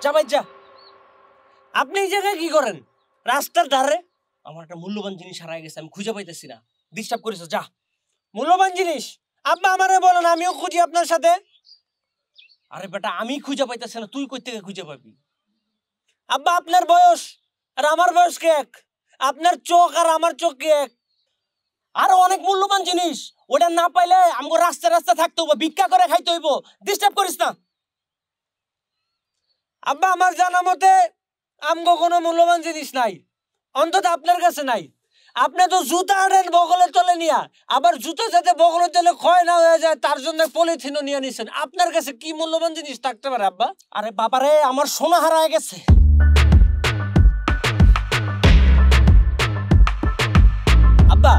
যা ভাই যা। আপনি এই জায়গায় কি করেন? রাস্তার ধারে আমার একটা মূল্যবান জিনিস হারাই গেছে, আমি খুঁজে পাইতেছি না। ডিস্টার্ব করেছো, যা। মূল্যবান জিনিস আব্বা আমারে বলেন, আমিও খুঁজি আপনার সাথে। আরে বেটা, আমি খুঁজে পাইতেছি না, তুই কই থেকে খুঁজে পাবি? আব্বা আপনার বয়স আর আমার বয়স কি এক? আপনার চোখ আর আমার চোখ কি এক? আরো অনেক মূল্যবান জিনিস, ওটা না পাইলে আমগো রাস্তা রাস্তা থাকতে হইব, ভিক্ষা করে খাইতে হইব। ডিস্টার্ব করিস না আব্বা। আমার জানা মতে আমগো কোনো মূল্যবান জিনিস নাই, অন্তত আপনার কাছে নাই। আপনি তো জুতা আনেন বগলের তলে নিয়া, আবার জুতো যাতে বগলের তলে ক্ষয় না হয়ে যায় তার জন্য পলিথিনও নিয়ে নিছেন। আপনার কাছে কি মূল্যবান জিনিস থাকতে পারে আব্বা? আরে বাবারে, আমার সোনা হারায় গেছে। আব্বা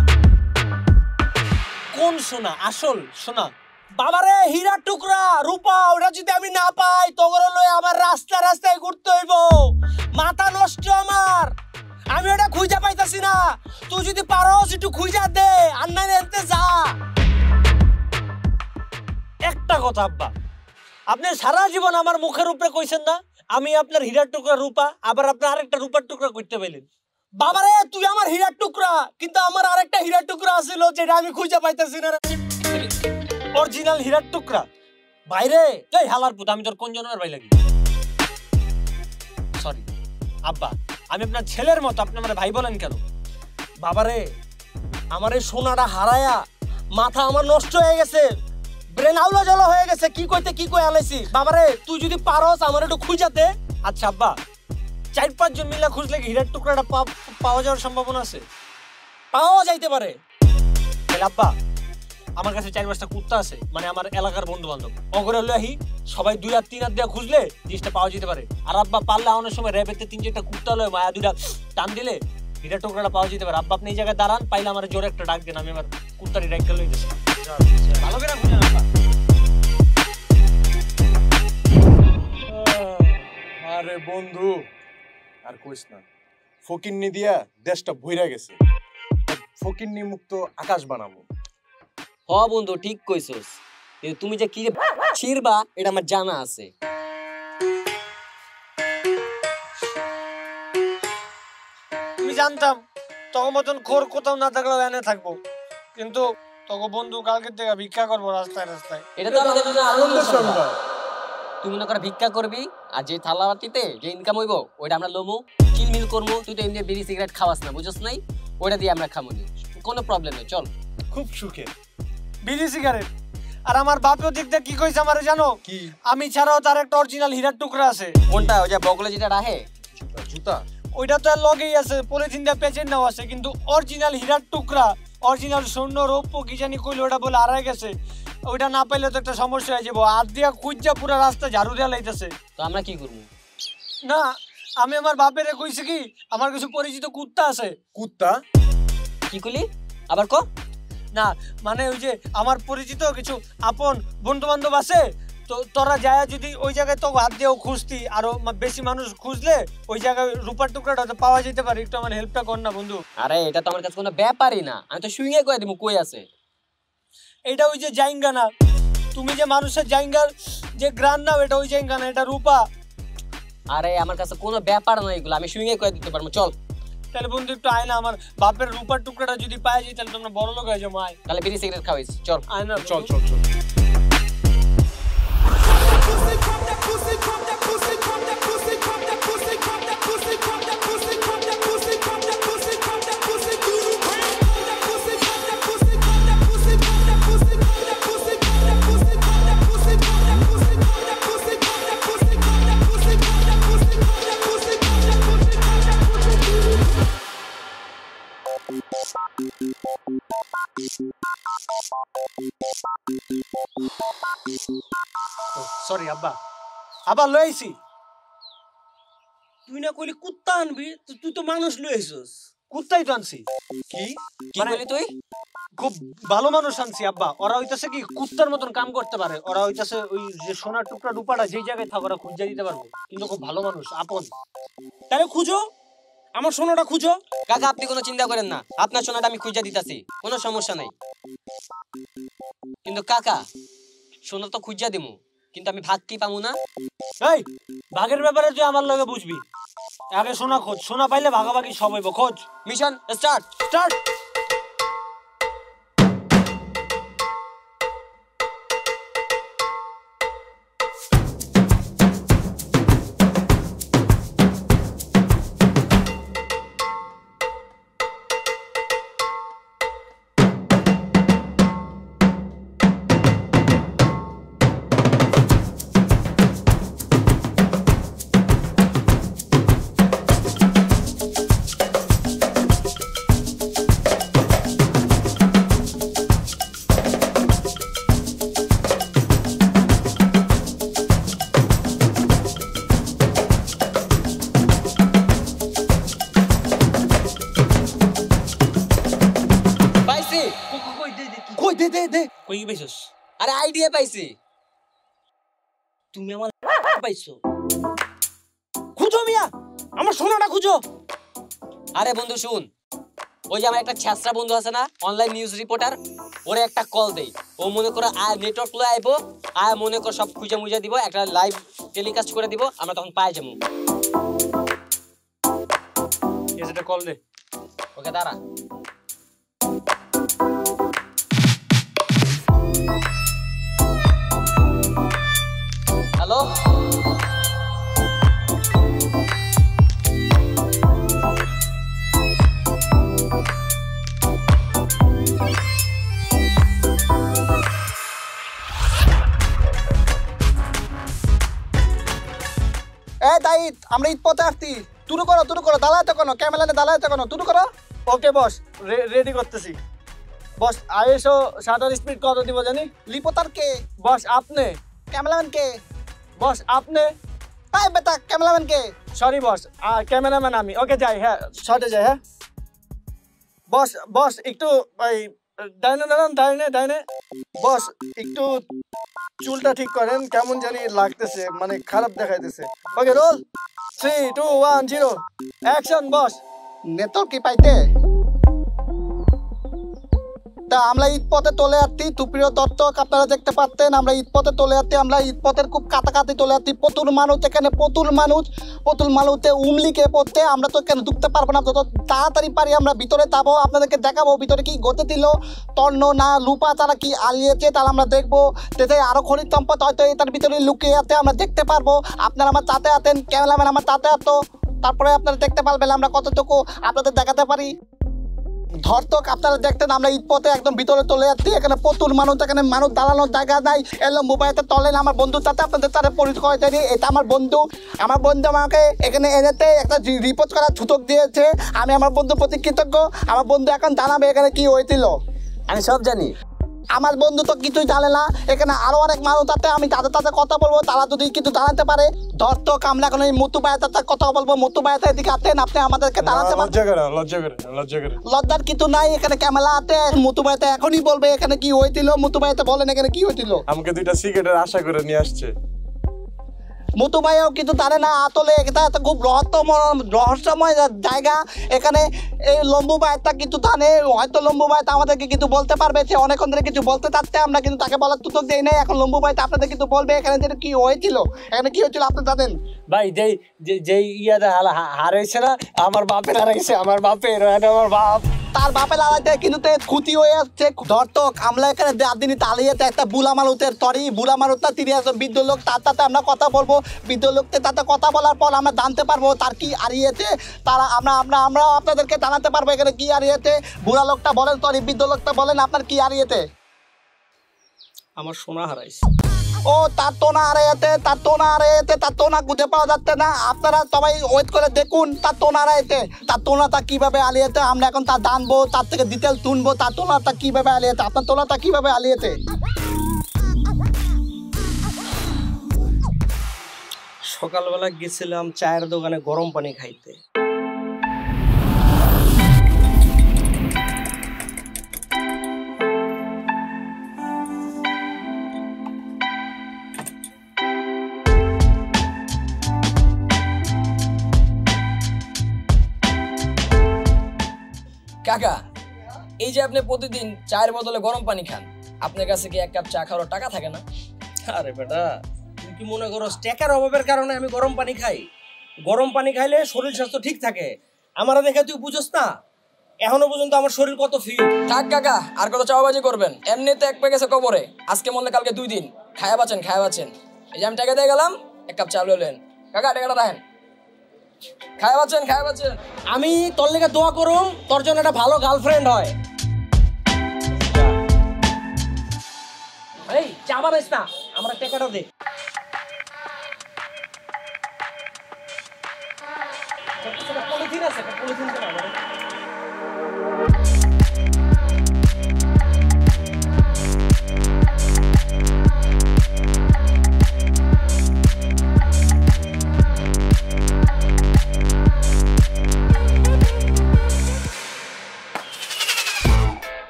কোন সোনা? আসল সোনা? বাবারে, হীরার টুকরা, রূপা, ওটা যদি আমি না পাই তখন লয়ে আমার রাস্তা রাস্তায় ঘুরতে হইব। মাথা নষ্ট আমার, আমি ওটা খুঁজে পাইতাছি না। তুই যদি পারোস একটু খুঁজা দে, আর না এনতে যা। একটা কথা আব্বা, আপনি সারা জীবন আমার মুখের উপরে কইছেন না আমি আপনার হীরার টুকরা রূপা, আবার আপনার আরেকটা রূপার টুকরা কইতে পাইলেন। বাবারে, তুই আমার হীরার টুকরা, কিন্তু আমার আরেকটা হীরার টুকরা আছিল যেটা আমি খুঁজে পাইতাছি না। অরিজিনাল হীরার টুকরা বাইরে। এই হালার পুত, আমি তোর কোন জন্মের ভাই লাগি? সরি আব্বা, আমি আপনার ছেলের মতো, আপনি আমার ভাই বলেন কেন? বাবারে, আমার এই সোনাটা হারায়া মাথা আমার নষ্ট হয়ে গেছে, ব্রেন আউলা জ্বালা হয়ে গেছে, কি কইতে কি কই আলাইছি। বাবারে, তুই যদি পারোস আমার একটু খুঁজাতে। আচ্ছা আব্বা, 4-5 জন মিলে খুঁজলে কি হীরার টুকরাটা পাওয়া যাওয়ার সম্ভাবনা আছে? পাওয়া যাইতে পারে। তাহলে আব্বা, আমার কাছে 4-5টা কুত্তা আছে, মানে আমার এলাকার বন্ধু বান্ধব, অগরে লহি সবাই 2 আর 3 হাত দিয়ে খুঁজলে জিনিসটা পাওয়া যেতে পারে। আর আব্বা পারলে অনেক সময় র্যাবেতে 3-4টা কুত্তা লয়, মায়া 2টা টান দিলে হীরার টুকরাটা পাওয়া যেতে পারে। আব্বা আপনি এই জায়গায় দাঁড়ান, পাইলে আমার জোরে একটা ডাক দেন, আমি আমার কুত্তারি ডাক লই দিছি। ভালো করে খুঁজেন আব্বা। আরে বন্ধু, আর কইস না, ফকিন্নি দিয়া দেশটা ভইরা গেছে। ফকিন্নি মুক্ত আকাশ বানাবো। হ বন্ধু, ঠিক কইছস, কিন্তু তুমি যে কি ছিড়বা এটা আমার জানা আছে। তুমি জানতাম তখন মতন খোর কোথাও না থাকলেও এনে থাকবো, কিন্তু তখন বন্ধু কালকে থেকে ভিক্ষা করবো রাস্তায় রাস্তায়। এটা তো আমাদের জন্য আনন্দের সংবাদ। সংবাদ। তুই মনে করে ভিক্ষা করবি, আর যে থালাবাটিতে যে ইনকাম হইব ওইটা আমরা লমু, চিলমিল করবো। তুই তো এমনি বিড়ি সিগারেট খাওয়াস না, বুঝছ নাই? ওইটা দিয়ে আমরা খামুনি, কোনো প্রবলেম নেই, চল। খুব সুখে। বিড়ি সিগারেট। আর আমার বাপেও দিক দিয়ে কি কইছে আমারে জানো? কি? আমি ছাড়াও তার একটা অরিজিনাল হীরার টুকরা আছে। কোনটা? ওই যে বগলে যেটা রাখে? জুতা জুতা। ওইটা তো আর লগেই আছে, পলিথিন দিয়ে পেঁচেন নাও আছে, কিন্তু অরিজিনাল হীরার টুকরা, অরিজিনাল স্বর্ণ রৌপ্য কি জানি কইলো, ওটা বলে হারাই গেছে। ওইটা না পাইলে তো একটা সমস্যা হয়ে যাবো। হাত দিয়া খুঁজা পুরো রাস্তা ঝাড়ু দেওয়া লাইতেছে। তো আমরা কি করবো? না, আমি আমার বাপেরে কইছি কি আমার কিছু পরিচিত কুত্তা আছে। কুত্তা? কি করলি আবার ক? না মানে ওই যে আমার পরিচিত কিছু আপন বন্ধু বান্ধব আছে, তো তোরা যায় যদি ওই জায়গায় তো হাত দিয়েও খুঁজতি, আরো বেশি মানুষ খুঁজলে ওই জায়গায় রূপার টুকরাটা তো পাওয়া যেতে পারে। একটু আমার হেল্পটা কর না বন্ধু। আরে এটা তো আমার কাছে কোনো ব্যাপারই না, আমি তো শুইয়ে কয়ে দিব কই আছে। এটা ওই যে জাইঙ্গা না, তুমি যে মানুষের জাইঙ্গার যে গ্রান নাও, এটা ওই জাইঙ্গা না, এটা রূপা। আরে আমার কাছে কোনো ব্যাপার না এগুলো, আমি শুইয়ে কয়ে দিতে পারবো, চল। তাহলে বন্ধু একটু আয় না, আমার বাপের রূপার টুকরাটা যদি পাওয়া যায় তাহলে তোমরা বড় লোক হয়ে যাবো। আয় তাহলে বিড়ি সিগারেট খাওয়াইস, চল। আয় না, চল চল চল। সরি আব্বা, আবার লই আইছি। তুই না কইলি কুত্তা আনবি, তুই তো মানুষ লই আইছস। কুত্তাই তো আনছি। কি কি বলি তুই? খুব ভালো মানুষ আনছি আব্বা। ওরা হইতাছে কি কুত্তার মতন কাম করতে পারে, ওরা হইতাছে ওই যে সোনার টুকরা রূপাটা যেই জায়গায় থাক ওরা খুঁজে দিতে পারবো, কিন্তু খুব ভালো মানুষ, আপন। তাহলে খুঁজো, আমার সোনাটা খুঁজো। কাকা আপনি কোনো চিন্তা করেন না, আপনার সোনাটা আমি খুঁজে দিতেছি, কোনো সমস্যা নাই। কিন্তু কাকা সোনা তো খুঁজা দিমু, কিন্তু আমি ভাগ কি পাবো না। এই ভাগের ব্যাপারে তুই আমার লগে বুঝবি, আগে সোনা খোঁজ, সোনা পাইলে ভাগাভাগি সব হইব। খোঁজ। Mission start. স্টার্ট। পাইছি। কই দে দে দে। কই কি পাইছস? আরে আইডিয়া পাইছি। তুমি আমার পাইছো? খুঁজো মিয়া, আমার সোনাটা খুঁজো। আরে বন্ধু শুন, ওই যে আমার একটা ছ্যাঁচড়া বন্ধু আছে না, অনলাইন নিউজ রিপোর্টার, ওরে একটা কল দেই। ও মনে করো আয় নেটওয়ার্ক লয়ে আইবো, আয় মনে কর সব খুঁজে মুজে দিব, একটা লাইভ টেলিকাস্ট করে দিব, আমরা তখন পাই যাবো। এসেটা কল দে। ওকে দাঁড়া। হ্যালো, তাই আমরা ঈদ পথে আসছি। তুরু করো দালাইতে কোনো ক্যামেরাতে দালাইতে কোনো তুরু করো। ওকে বস, রেডি করতেছি। বস আইএসও শাটার স্পিড কত দিব জানি? লিপোতার কে? বস আপনি। ক্যামেরাম্যান কে? বস আপনি। তাই বেটা ক্যামেরাম্যান কে? সরি বস, ক্যামেরাম্যান আমি। ওকে যাই, হ্যাঁ শর্টে যাই। হ্যাঁ বস, বস একটু ওই ডাইনে দাঁড়ান, ডাইনে ডাইনে। বস একটু চুলটা ঠিক করেন, কেমন জানি লাগতেছে, মানে খারাপ দেখাইতেছে। Okay roll 3 2 1 0 action. Boss network কি পাইতে? তা আমরা ঈদ পথে চলে আসছি, সুপ্রিয় দর্শক আপনারা দেখতে পাচ্ছেন আমরা ঈদ পথে চলে আসছি। আমরা ঈদ পথের খুব কাছাকাছি চলে আসছি। প্রচুর মানুষ এখানে, প্রচুর মানুষে উমলিকে পড়তে। আমরা তো এখানে ঢুকতে পারবো না, যত তাড়াতাড়ি পারি আমরা ভিতরে যাবো, আপনাদেরকে দেখাবো ভিতরে কি ঘটে দিল, তন্ন না লুপা তারা কি আলিয়েছে তাহলে আমরা দেখবো। যেতে আরো খনিজ সম্পদ হয়তো এটার ভিতরে লুকিয়ে আছে, আমরা দেখতে পারবো। আপনারা আমার চাতে আছেন, ক্যামেরাম্যান আমার চাতে আসতো, তারপরে আপনারা দেখতে পারবেন আমরা কতটুকু আপনাদের দেখাতে পারি। ধর্তক আপনারা দেখতেন আমরা ঈদ পথে একদম ভিতরে চলে যাচ্ছি। এখানে প্রচুর মানুষ, এখানে মানুষ দাঁড়ানোর জায়গা নাই। এলো মোবাইলতে তলেন আমার বন্ধুর সাথে আপনাদের সাথে পরিচয় করে দেয়নি। এটা আমার বন্ধু আমাকে এখানে এনেতে একটা রিপোর্ট করার সুযোগ দিয়েছে। আমি আমার বন্ধুর প্রতি কৃতজ্ঞ। আমার বন্ধু এখন জানাবে এখানে কি হয়েছিল। আমি সব জানি। আমার বন্ধু তো কিছুই জানে না। এখানে আরো অনেক মানুষ আছে, আমি তাদের সাথে কথা বলবো, তারা যদি কিছু জানাতে পারে। ধর্তক আমরা এখন এই মুতু ভাইয়ের সাথে কথা বলবো। মুতু ভাইয়ের এদিকে আছেন, আপনি আমাদেরকে জানাতে পারেন। লজ্জা করে। লজ্জার কিছু নাই, এখানে ক্যামেরা আছে। মুতু ভাইতে এখনই বলবে এখানে কি হয়েছিল। মুতু ভাইতে বলেন এখানে কি হয়েছিল। আমাকে 2টা সিগারেটের আশা করে নিয়ে আসছে। মুতু ভাইও কিন্তু জানে না আসলে এটা একটা খুব রহস্যময় জায়গা। এখানে এই লম্বু ভাইটা কিছু জানে, হয়তো লম্বু ভাইটা আমাদেরকে কিছু বলতে পারবে। সে অনেকক্ষণ ধরে কিছু বলতে চাচ্ছে, আমরা কিন্তু তাকে বলার সুযোগ দেই নাই। এখন লম্বু ভাইটা আপনাদের কিছু বলবে এখানে যেটা কি হয়েছিল। এখানে কি হয়েছিল আপনি জানেন? ভাই যেই ইয়াটা হারাইছে না, আমার বাপের হারাইছে, আমার বাপের, আমার বাপ। তার বাপের লড়াইতে কিন্তু ক্ষতি হয়ে যাচ্ছে। ধর্তক আমরা এখানে দিনই তালিয়েতে একটা বুলা মালুতের বুলা মালুতটা 30 বৃদ্ধ লোক, তার সাথে আমরা কথা বলবো। বৃদ্ধ লোকদের সাথে কথা বলার পর আমরা জানতে পারবো তার কি হারিয়েছে। তারা আমরা আপনাদেরকে জানাতে পারবো এখানে কি হারিয়েছে। বুড়া লোকটা বলেন, বৃদ্ধ লোকটা বলেন আপনার কি হারিয়েছে। আমার সোনা হারাইছে। ও তার তোনা খুঁজে পাওয়া যাচ্ছে না। আপনারা সবাই ওয়েট করে দেখুন তার তোনা হারিয়েছে। তার তোনাটা কিভাবে হারিয়েছে আমরা এখন তা জানবো, তার থেকে ডিটেল শুনবো তার তোনাটা কিভাবে হারিয়েছে। আপনার তোনাটা কিভাবে হারিয়েছে? সকালবেলা গেছিলাম চায়ের দোকানে গরম পানি খাইতে। কাকা, এই যে আপনি প্রতিদিন চায়ের বদলে গরম পানি খান, আপনার কাছে কি 1 কাপ চা খাওয়ার টাকা থাকে না? আরে বেটা, তুই কি মনে করো টাকার অভাবের কারণে আমি গরম পানি খাই? গরম পানি খাইলে শরীর স্বাস্থ্য ঠিক থাকে। আমারা দেখে তুই বুঝোস না? এখনো পর্যন্ত আমার শরীর কত ফিট। থাক কাকা, আর কত চাওয়াবাজি করবেন? এমনিতে এক পেয়ে গেছে কবরে, আজকে মরলে কালকে 2 দিন। খায়া বাঁচেন, খায়া বাঁচেন। এই যে আমি টাকা দিয়ে গেলাম, 1 কাপ চাল হলেন। কাকা টাকাটা রাখেন, খায়া বাঁচেন, খায়া বাঁচেন। আমি তোর লেগে দোয়া করুম তোর জন্য একটা ভালো গার্লফ্রেন্ড হয়। এই চা বানাইস না, আমার টাকাটা দে। পলিথিন আছে, পলিথিন দে না আমারে।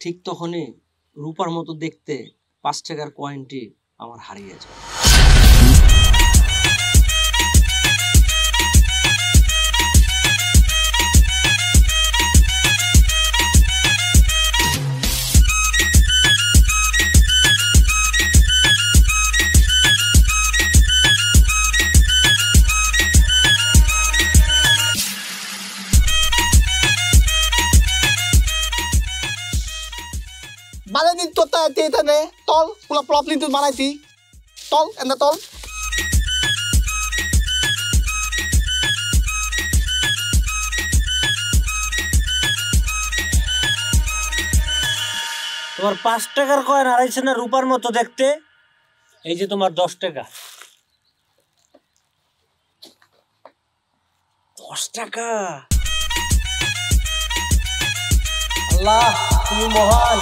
ঠিক তখনই রূপার মতো দেখতে 5 টাকার কয়েনটি আমার হারিয়ে যায়। বানাই দিন তোর এখানে তল পুরো প্রপারলি তুই বানাইছি তল এনে তল। তোমার 5 টাকার কয়েন হারাইছে না রূপার মতো দেখতে? এই যে তোমার 10 টাকা। 10 টাকা। আল্লাহ তুমি মহান।